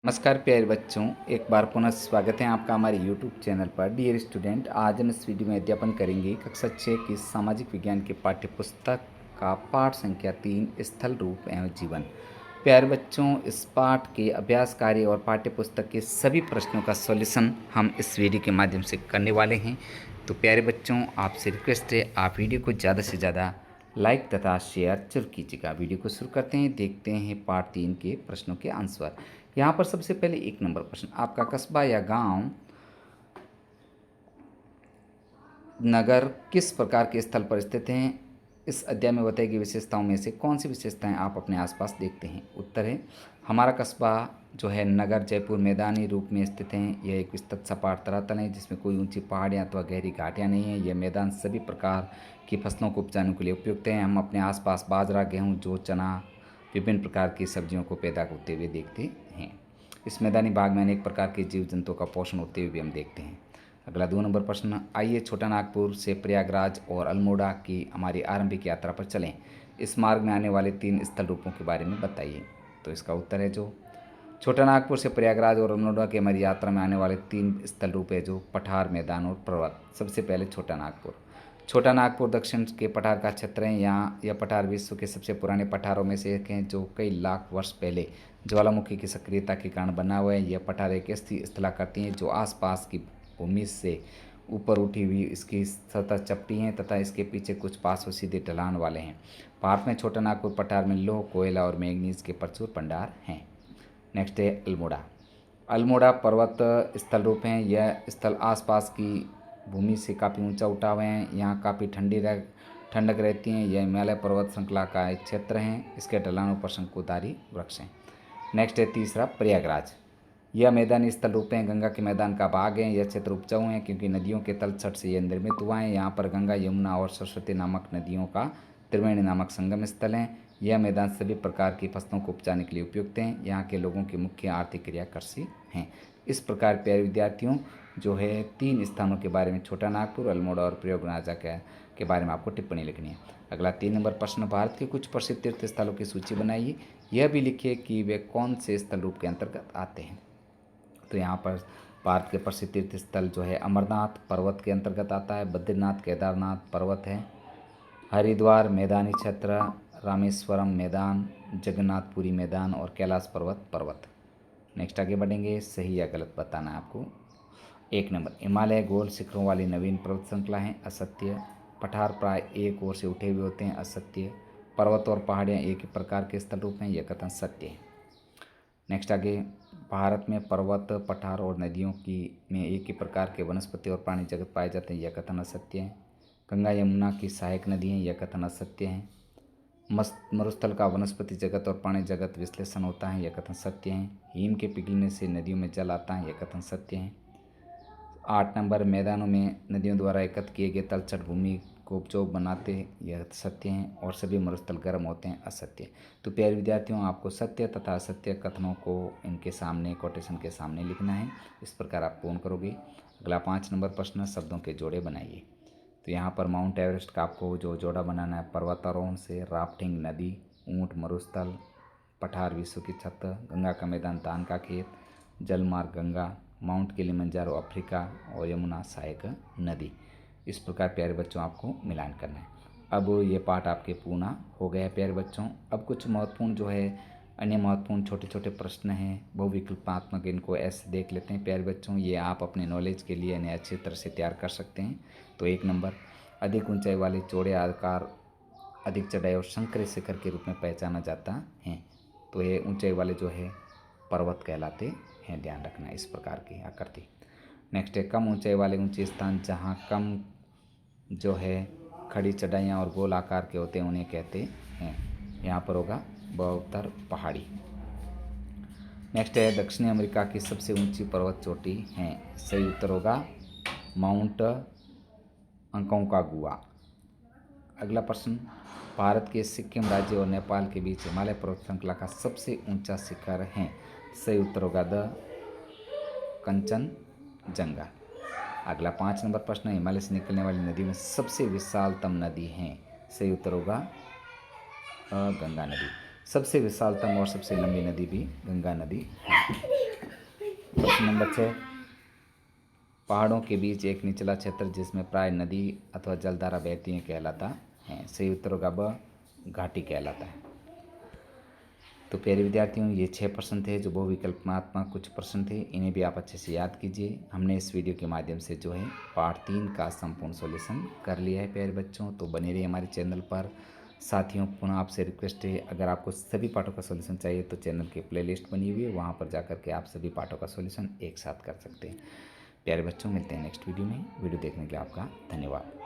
नमस्कार प्यारे बच्चों, एक बार पुनः स्वागत है आपका हमारे YouTube चैनल पर। डियर स्टूडेंट, आज हम इस वीडियो में अध्यापन करेंगे कक्षा 6 की सामाजिक विज्ञान के पाठ्य पुस्तक का पाठ संख्या 3 स्थल रूप एवं जीवन। प्यारे बच्चों, इस पाठ के अभ्यास कार्य और पाठ्य पुस्तक के सभी प्रश्नों का सॉल्यूशन हम इस वीडियो के माध्यम से करने वाले हैं। तो प्यारे बच्चों, आपसे रिक्वेस्ट है आप वीडियो को ज़्यादा से ज़्यादा लाइक तथा शेयर जरूर कीजिएगा। वीडियो को शुरू करते हैं, देखते हैं पार्ट 3 के प्रश्नों के आंसर। यहाँ पर सबसे पहले 1 नंबर प्रश्न, आपका कस्बा या गांव नगर किस प्रकार के स्थल पर स्थित हैं? इस अध्याय में बताई गई विशेषताओं में से कौन सी विशेषताएं आप अपने आसपास देखते हैं? उत्तर है हमारा कस्बा जो है नगर जयपुर मैदानी रूप में स्थित है। यह एक विस्तृत सपाट धरातल है जिसमें कोई ऊंची पहाड़ियाँ अथवा गहरी घाटियाँ नहीं है। यह मैदान सभी प्रकार की फसलों को उपजाने के लिए उपयुक्त है। हम अपने आसपास बाजरा, गेहूँ, जौ, चना, विभिन्न प्रकार की सब्जियों को पैदा होते हुए देखते हैं। इस मैदानी भाग में अनेक प्रकार के जीव जंतुओं का पोषण होते हुए भी हम देखते हैं। अगला 2 नंबर प्रश्न, आइए छोटा नागपुर से प्रयागराज और अल्मोड़ा की हमारी आरंभिक यात्रा पर चलें। इस मार्ग में आने वाले 3 स्थल रूपों के बारे में बताइए। तो इसका उत्तर है जो छोटा नागपुर से प्रयागराज और अल्मोड़ा की हमारी यात्रा में आने वाले 3 स्थल रूप है जो पठार, मैदान और पर्वत। सबसे पहले छोटा नागपुर। छोटा नागपुर दक्षिण के पठार का क्षेत्र है। यहाँ यह पठार विश्व के सबसे पुराने पठारों में से एक है जो कई लाख वर्ष पहले ज्वालामुखी की सक्रियता के कारण बना हुआ है। यह पठार एक ऐसी स्थलाकृति है जो आसपास की भूमि से ऊपर उठी हुई इसकी सतह चपटी है तथा इसके पीछे कुछ पार्श्व सीधे ढलान वाले हैं। भारत में छोटा नागपुर पठार में लौह, कोयला और मैंगनीज के प्रचुर भंडार हैं। नेक्स्ट है अल्मोड़ा। अल्मोड़ा पर्वत स्थल रूप हैं। यह स्थल आसपास की भूमि से काफ़ी ऊंचा उठा हुए हैं। यहाँ काफ़ी ठंडक रहती है। यह हिमालय पर्वत श्रृंखला का एक क्षेत्र है। इसके ढलानों पर शंकुधारी वृक्ष हैं। नेक्स्ट है तीसरा प्रयागराज। यह मैदानी स्थल रूप हैं। गंगा के मैदान का भाग है। यह क्षेत्र उपजाऊ है क्योंकि नदियों के तलछट से यह निर्मित हुआ है। यहाँ पर गंगा, यमुना और सरस्वती नामक नदियों का त्रिवेणी नामक संगम स्थल है। यह मैदान सभी प्रकार की फसलों को उपजाने के लिए उपयुक्त हैं। यहाँ के लोगों की मुख्य आर्थिक क्रिया कृषि हैं। इस प्रकार प्यारे विद्यार्थियों जो है 3 स्थानों के बारे में छोटा नागपुर, अल्मोड़ा और प्रयागराज के बारे में आपको टिप्पणी लिखनी है। अगला 3 नंबर प्रश्न, भारत के कुछ प्रसिद्ध तीर्थ स्थलों की सूची बनाइए। यह भी लिखिए कि वे कौन से स्थल रूप के अंतर्गत आते हैं। तो यहाँ पर भारत के प्रसिद्ध तीर्थ स्थल जो है अमरनाथ पर्वत के अंतर्गत आता है। बद्रीनाथ, केदारनाथ पर्वत है। हरिद्वार मैदानी क्षेत्र, रामेश्वरम मैदान, जगन्नाथपुरी मैदान और कैलाश पर्वत। नेक्स्ट आगे बढ़ेंगे, सही या गलत बताना है आपको। 1 नंबर, हिमालय गोल शिखरों वाली नवीन पर्वत श्रृंखला है, असत्य। पठार प्राय एक ओर से उठे हुए होते हैं, असत्य। पर्वत और पहाड़ियाँ एक ही प्रकार के स्थल रूप हैं, यह कथन सत्य है। नेक्स्ट आगे, भारत में पर्वत, पठार और नदियों की में एक ही प्रकार के वनस्पति और प्राणी जगत पाए जाते हैं, यह कथन असत्य है। गंगा यमुना की सहायक नदी हैं, यह कथन असत्य है। मरुस्थल का वनस्पति जगत और प्राणी जगत विश्लेषण होता है, यह कथन सत्य है। हिम के पिघलने से नदियों में जल आता है, यह कथन सत्य है। 8 नंबर, मैदानों में नदियों द्वारा एकत्र किए गए तलछट भूमि को उपजाऊ बनाते हैं, यह सत्य है। और सभी मरुस्थल गर्म होते हैं, असत्य। तो प्यारे विद्यार्थियों, आपको सत्य तथा असत्य कथनों को इनके सामने कोटेशन के सामने लिखना है। इस प्रकार आप पूर्ण करोगे। अगला 5 नंबर प्रश्न, शब्दों के जोड़े बनाइए। तो यहाँ पर माउंट एवरेस्ट का आपको जो जोड़ा बनाना है, पर्वतारोहण से, राफ्टिंग, नदी, ऊँट, मरुस्थल, पठार विश्व की छत, गंगा का मैदान, धान का खेत, जलमार्ग गंगा, माउंट किलिमंजारो अफ्रीका और यमुना सहायक नदी। इस प्रकार प्यारे बच्चों आपको मिलान करना है। अब ये पाठ आपके पूर्ण हो गया है प्यारे बच्चों। अब कुछ महत्वपूर्ण जो है अन्य महत्वपूर्ण छोटे छोटे प्रश्न हैं बहुविकल्पात्मक, इनको ऐसे देख लेते हैं प्यारे बच्चों। ये आप अपने नॉलेज के लिए इन्हें अच्छी तरह से तैयार कर सकते हैं। तो 1 नंबर, अधिक ऊंचाई वाले चौड़े आकार अधिक चढ़ाई और संकरे शिखर के रूप में पहचाना जाता है। तो ये ऊंचाई वाले जो है पर्वत कहलाते हैं, ध्यान रखना इस प्रकार की आकृति। नेक्स्ट है, कम ऊंचाई वाले ऊंचे स्थान जहाँ कम जो है खड़ी चढ़ाइयाँ और गोल आकार के होते हैं उन्हें कहते हैं। यहाँ पर होगा बहुतर पहाड़ी। नेक्स्ट है, दक्षिणी अमेरिका की सबसे ऊंची पर्वत चोटी है। सही उत्तर होगा माउंट अंकोंकागुआ। अगला प्रश्न, भारत के सिक्किम राज्य और नेपाल के बीच हिमालय पर्वत श्रृंखला का सबसे ऊंचा शिखर है। सही उत्तर होगा द कंचनजंगा। अगला 5 नंबर प्रश्न, हिमालय से निकलने वाली नदी में सबसे विशालतम नदी है। सही उत्तर होगा गंगा नदी। सबसे विशालतम और सबसे लंबी नदी भी गंगा नदी है। प्रश्न नंबर 6, पहाड़ों के बीच एक निचला क्षेत्र जिसमें प्राय नदी अथवा जलधारा बहती है कहलाता है। सही उत्तर होगा ब, घाटी कहलाता है। तो प्यारे विद्यार्थियों, ये 6 प्रश्न थे जो बहुविकल्पात्मक कुछ प्रश्न थे, इन्हें भी आप अच्छे से याद कीजिए। हमने इस वीडियो के माध्यम से जो है पार्ट 3 का संपूर्ण सॉल्यूशन कर लिया है प्यारे बच्चों। तो बने रहिए हमारे चैनल पर। साथियों, पुनः आपसे रिक्वेस्ट है, अगर आपको सभी पाठों का सॉल्यूशन चाहिए तो चैनल की प्लेलिस्ट बनी हुई है, वहाँ पर जाकर के आप सभी पाठों का सॉल्यूशन एक साथ कर सकते हैं। प्यारे बच्चों, मिलते हैं नेक्स्ट वीडियो में। वीडियो देखने के लिए आपका धन्यवाद।